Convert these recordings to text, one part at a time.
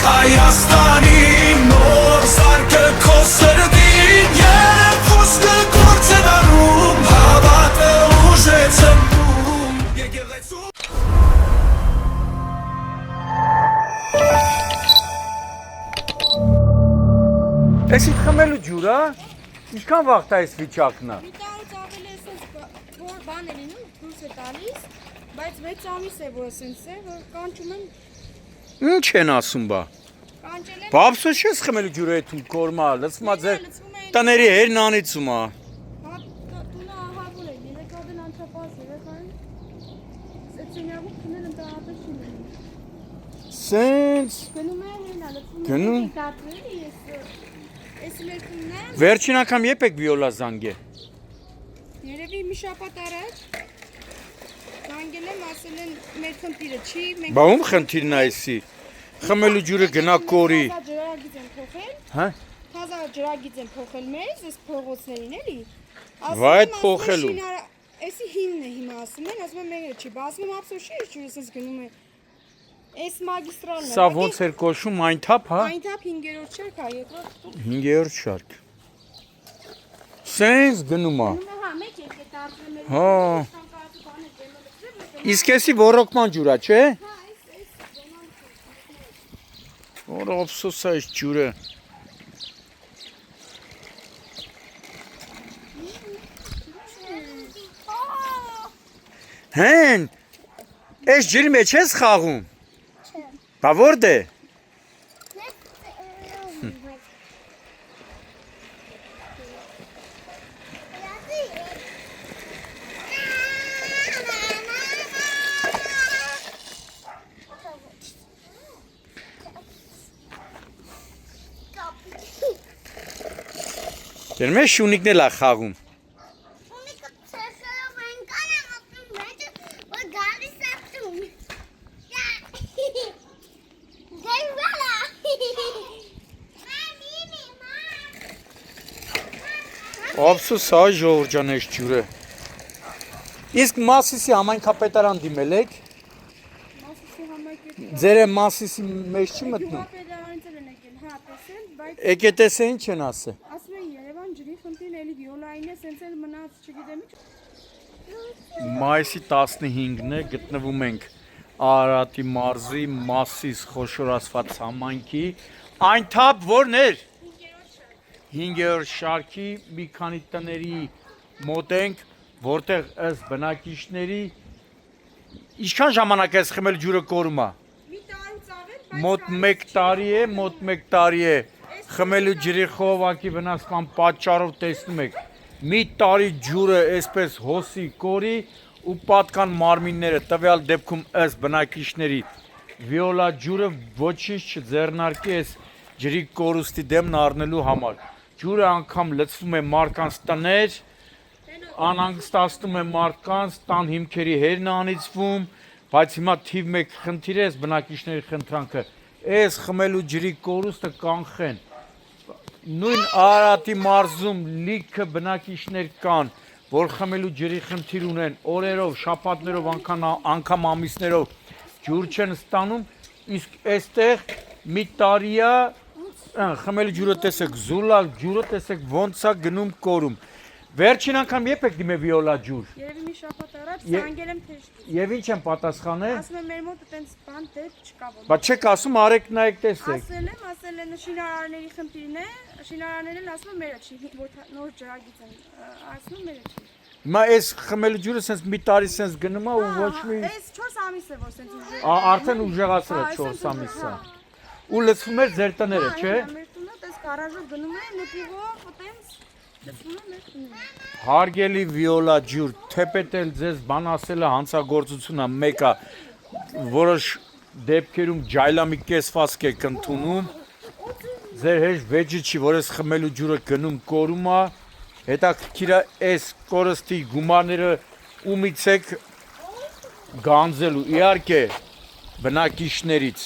Հայաստանի նոր սարքը քո սրտին Երբ խոսքը գործ է դառնում Հավատը ուժ է ցնկում Եկեղեցու Էս իդ խմելու ջուրա, ինչքան վաղ տա այս վիճակնա։ Մի տարուց ավել է սենց որ բան է լինում, դուրս է տալիս, բայց 6 ամիս է որ սենց է, որ կանչում եմ։ Ինչ են ասում բա։ Կանչել եմ։ Բաբսո չես խմելու ջուրը այդում կորմա, լցումա ձեր տների հերն անիցում ա։ Հա, տունը ահավոր է, երեքադեն անչապահս երեքային, սեցենյավուկ քնել ընտահատը չի լինում։ Սենց։ Գնում է հենա, լցում է։ Գնում։ Դատվելի ես, ես մեր տունն է։ Վերջին անգամ երբ եք վիոլա զանգե։ Երևի մի շաբաթ առաջ զանգել եմ, ասել են մեր խնդիրը չի, մենք Բա ում խնդիրն է այսի։ Խմելու ջուրը գնա կորի։ ջրագիծ են փոխել, Հա։ թազա ջրագիծ են փոխել մեզ, այս փողոցներին էլի։ Վայ այդ փոխելու։ Էսի հիմն է հիմա ասում են, ասում են մերը չի, բա ասում եմ ափսոս չի, ջուրը սենց գնում է։ Այս մագիստրալն է։ Սա ոնց էր կոչվում այնթափ, հա։ Այնթափ 5-րդ շարք, հա, երկրորդ։ 5-րդ շարք։ Սենց գնում ա։ Հա, մեկ եկե դարձել մեր։ Հա։ Իսկ էսի ոռոգման ջուրա, չէ։ Հա, Որ ափսոս է այս ջուրը։ Հեն, այս ջրի մեջ ես խաղում։ Չէ։ Բա որդ է։ Դեռ մեզ շունիկն էլ է խաղում։ Շունիկը ցեսելով այնքան եմ ապրում մեջը, որ գալիս է տուն։ Գերվալա։ Ափսոս է ժողովուրդ ջան այս ջուրը։ Իսկ Մասիսի համայնքապետարան դիմել եք։ Մասիսի համայնքի Ձերը Մասիսի մեջ չի մտնում։ Գյուղապետարանից են եկել, հա, տեսել, բայց Եկե տեսե ինչ են ասել։ ասում են Երևան ջրի խնդիրն էլի վիոլային է, սենց էլ մնաց, չգիտեմ ինչ։ Մայիսի 15-ն է, գտնվում ենք Արարատի մարզի Մասիս խոշոր ասված համայնքի այնթափ որն էր 5-րդ շարքի մի քանի տների մոտ ենք, որտեղ ըստ բնակիչների ինչքան ժամանակ է խմել ջուրը կորում է։ Մի տարուց ավել, Մոտ 1 տարի է, մոտ 1 տարի է խմելու ջրի խողովակի վնասման պատճառով տեսնում եք։ Մի տարի ջուրը այսպես հոսի կորի ու պատկան մարմինները տվյալ դեպքում ըստ բնակիչների վիոլա ջուրը ոչինչ չձեռնարկի այս ջրի կորուստի դեմն առնելու համար։ Ջուրը անգամ լցվում է մարդկանց տներ, անհանգստացնում է մարդկանց, տան հիմքերի հերն անիծվում, բայց հիմա թիվ 1 խնդիր է այս բնակիչների խնդրանքը, այս խմելու ջրի կորուստը կանխեն։ Նույն Արարատի մարզում լիքը բնակիչներ կան, որ խմելու ջրի խնդիր ունեն, օրերով, շաբաթներով, անգամ ամիսներով ջուր չեն ստանում, իսկ այստեղ մի տարի է խմելու ջուրը տեսեք, զուլակ ջուրը տեսեք ոնց է գնում կորում։ Վերջին անգամ երբ եք դիմել վիոլա ջուր։ Երևի մի շաբաթ առաջ զանգել եմ թեժ։ Եվ ինչ են պատասխանել։ Ասում եմ մեր մոտ այտենց բան դեպք չկա որ։ Բա չեք ասում արեք նայեք տեսեք։ Ասել են շինարարների խնդիրն է, շինարարներն են ասում են մերը չի, որ նոր ջրագիծ են, ասում են մերը չի։ Հիմա այս խմելու ջուրը sense մի տարի sense գնում է ու ոչ մի Այս 4 ամիս է որ sense ուժեղ։ արդեն ուժեղացել է 4 ամիսը։ Ու լցվում էր ձեր տները, չէ։ Մեր տունը տես գարաժով գնում է, նուտիվով, այտենց լցվում է մեր տունը։ Հարգելի վիոլա ջուր, թեպետել ձեզ բան ասելը հանցագործությունն է մեկը, որոշ դեպքերում ջայլամի կեսվածք եք ընդունում։ Ձեր հեշ վեճը չի, որ այս խմելու ջուրը գնում կորում է, հետաքրքիր է այս կորստի գումարները ումից եք գանձելու, իհարկե բնակիչներից։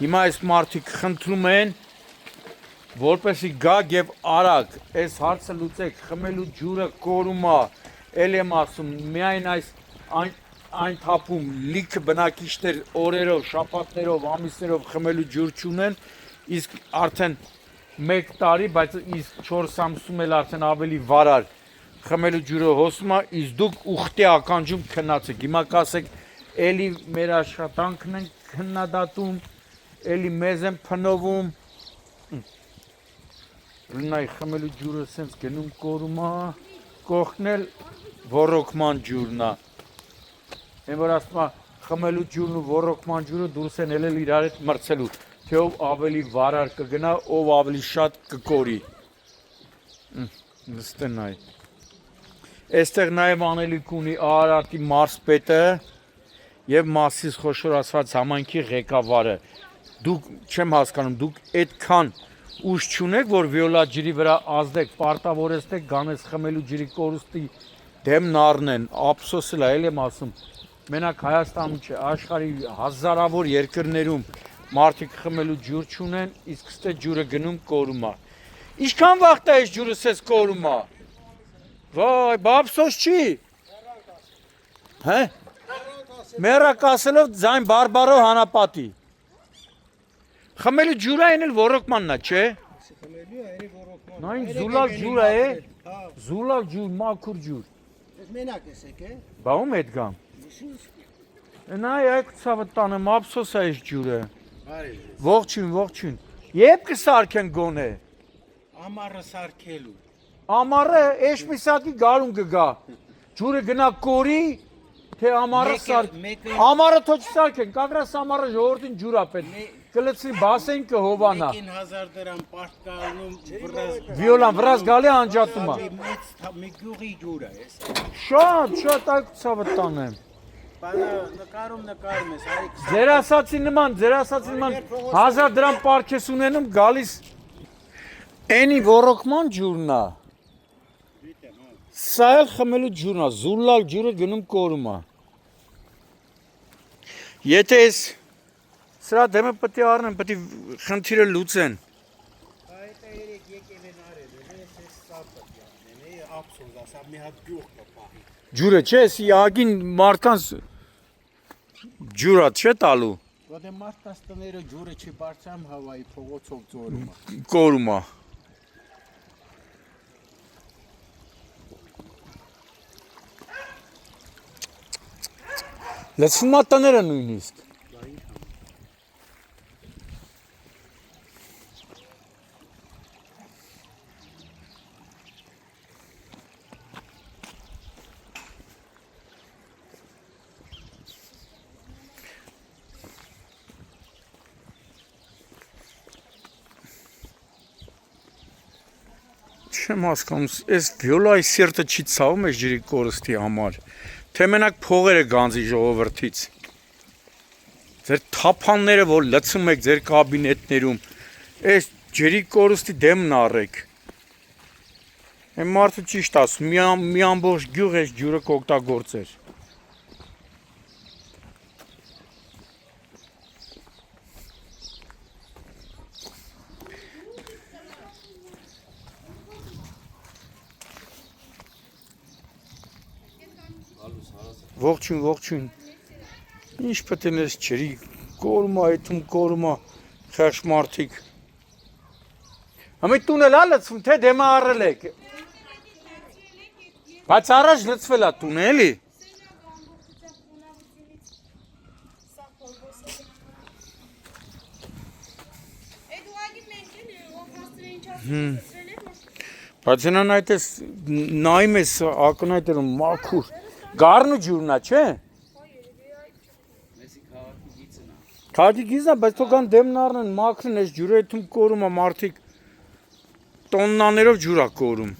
Հիմա այս մարդիկ խնդրում են, որպեսի գաք եւ արագ այս հարցը լուծեք, խմելու ջուրը կորում է, ել եմ ասում, միայն այս այն թափում լիքը բնակիչներ օրերով, շաբաթներով, ամիսներով խմելու ջուր չունեն, իսկ արդեն 1 տարի, բայց իսկ 4 ամսում էլ արդեն ավելի վարար խմելու ջուրը հոսում է, իսկ դուք ուխտի ականջում քննացեք։ Հիմա կասեք, էլի մեր աշխատանքն են քննադատում, էլի մեզ են փնովում։ Լնայ խմելու ջուրը սենց գնում կորում է, կողքնել ոռոգման ջուրն է։ Են որ ասում է խմելու ջուրն ու ոռոգման ջուրը դուրս են ելել իրար հետ մրցելու, թե ով ավելի վարար կգնա, ով ավելի շատ կկորի։ Նստենայ։ Այստեղ նաև անելիք ունի Արարատի մարզպետը եւ Մասիս խոշոր ասված համայնքի ղեկավարը։ Դուք չեմ հասկանում, դուք այդքան ուժ չունեք, որ վիոլա ջրի վրա ազդեք, պարտավորեցնեք գանես խմելու ջրի կորուստի դեմն առնեն, ափսոսել է, էլ եմ ասում։ Մենակ Հայաստանում չէ, աշխարհի հազարավոր երկրներում մարդիկ խմելու ջուր չունեն, իսկ ստե ջուրը գնում կորում է։ Ինչքան վաղ է այս ջուրը սես կորում է։ Վայ, բա ափսոս չի։ Հե։ Մերակ ասելով ձայն բարբարով հանապատի։ Խմելու ջուրը այն էլ ոռոգմանն է, չէ։ Նայն զուլալ ջուր է, զուլալ ջուր, մաքուր ջուր։ Մենակ ես եկե։ Բա ում հետ գամ։ Նայ այդ ցավը տանեմ, ափսոս է այս ջուրը։ Ողջույն։ Եվ կսարքեն գոնե։ Ամառը սարքելու։ Ամառը էշմիսակի գարուն կգա։ Ջուրը գնա կորի, թե ամառը սարք։ Ամառը թող չսարքեն, կագրաս ամառը ժողովրդին ջուր է պետք։ Կլցնի բասեն կհովանա։ 5000 դրամ պարտ կալնում վրազ։ Վիոլան վրազ գալի անջատում է։ Մի գյուղի ջուր է, էս։ Շատ այդ ցավը տանեմ։ Բանը նկարում ես, արի։ Ձեր ասացի նման 1000 դրամ պարքես ունենում գալիս էնի ոռոգման ջուրն է։ Սա էլ խմելու ջուրն է, զուլալ ջուրը գնում կորում է։ Եթե ես սրա դեմը պետք է առնեմ, պետք է խնդիրը լուծեն։ Այդ երեք եկև են արել, ես սա պետք է անեմ, ափսոս, ասա մի հատ գյուղ կպահի։ Ջուրը չէ, սիագին մարդկանց ջուրա չէ տալու։ Որտե մարդկանց տները ջուրը չբարձրամ հավայի փողոցով ծորում է։ Կորում է։ Լցնում է տները նույնիսկ։ Չեմ հասկանում, այս վիոլայի սիրտը չի ցավում այս ջրի կորստի համար, թե մենակ փողերը գանձի ժողովրդից։ Ձեր թափանները, որ լցում եք ձեր կաբինետներում, այս ջրի կորստի դեմն առեք։ Այն մարդը ճիշտ ասում, մի ամբողջ գյուղ այս ջուրը կօգտագործեր։ Ողջույն։ Ինչ պետք է ես ջրի կորում է, խեղճ մարդիկ։ Ամի տուն էլ լցվում, թե դեմը առել եք։ Բայց առաջ լցվել է տուն, էլի։ Բայց նրան այդ ես նայում ես ակնայդ էր մաքուր։ Գառնու ջուրն է, չէ։ Քաղաքի գիծն է, բայց թող կան դեմն առնեն, մաքրեն այս ջուրը, այդում կորում է մարդիկ տոննաներով ջուր է կորում։